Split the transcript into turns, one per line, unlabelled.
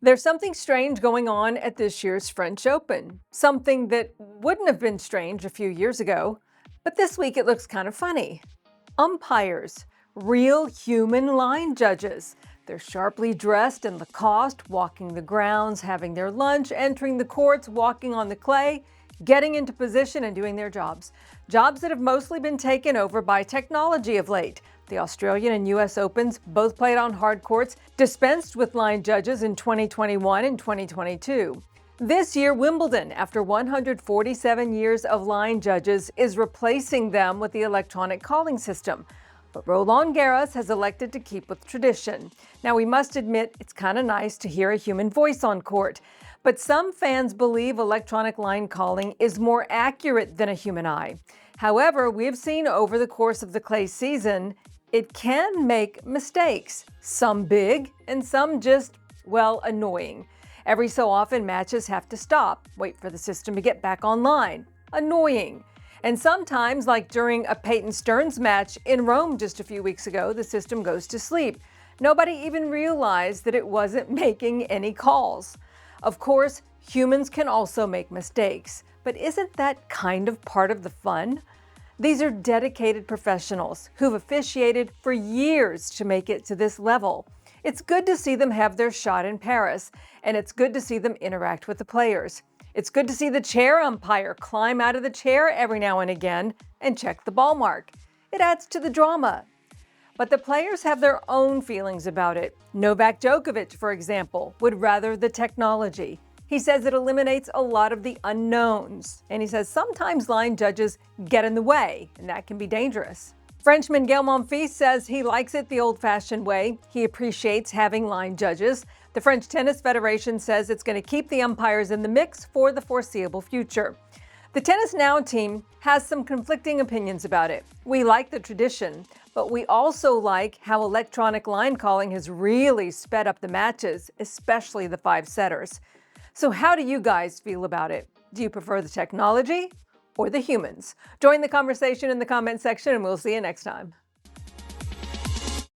There's something strange going on at this year's French Open. Something that wouldn't have been strange a few years ago, but this week it looks kind of funny. Umpires, real human line judges. They're sharply dressed in Lacoste, walking the grounds, having their lunch, entering the courts, walking on the clay, getting into position and doing their jobs. Jobs that have mostly been taken over by technology of late. The Australian and U.S. Opens, both played on hard courts, dispensed with line judges in 2021 and 2022. This year, Wimbledon, after 147 years of line judges, is replacing them with the electronic calling system. But Roland Garros has elected to keep with tradition. Now, we must admit it's kind of nice to hear a human voice on court. But some fans believe electronic line calling is more accurate than a human eye. However, we've seen over the course of the clay season, it can make mistakes, some big and some just, well, annoying. Every so often, matches have to stop, wait for the system to get back online. Annoying. And sometimes, like during a Peyton Stearns match in Rome just a few weeks ago, the system goes to sleep. Nobody even realized that it wasn't making any calls. Of course, humans can also make mistakes, but isn't that kind of part of the fun? These are dedicated professionals who've officiated for years to make it to this level. It's good to see them have their shot in Paris, and it's good to see them interact with the players. It's good to see the chair umpire climb out of the chair every now and again and check the ball mark. It adds to the drama. But the players have their own feelings about it. Novak Djokovic, for example, would rather the technology. He says it eliminates a lot of the unknowns. And he says sometimes line judges get in the way, and that can be dangerous. Frenchman Gael Monfils says he likes it the old-fashioned way. He appreciates having line judges. The French Tennis Federation says it's going to keep the umpires in the mix for the foreseeable future. The Tennis Now team has some conflicting opinions about it. We like the tradition, but we also like how electronic line calling has really sped up the matches, especially the five-setters. So how do you guys feel about it? Do you prefer the technology or the humans? Join the conversation in the comment section and we'll see you next time.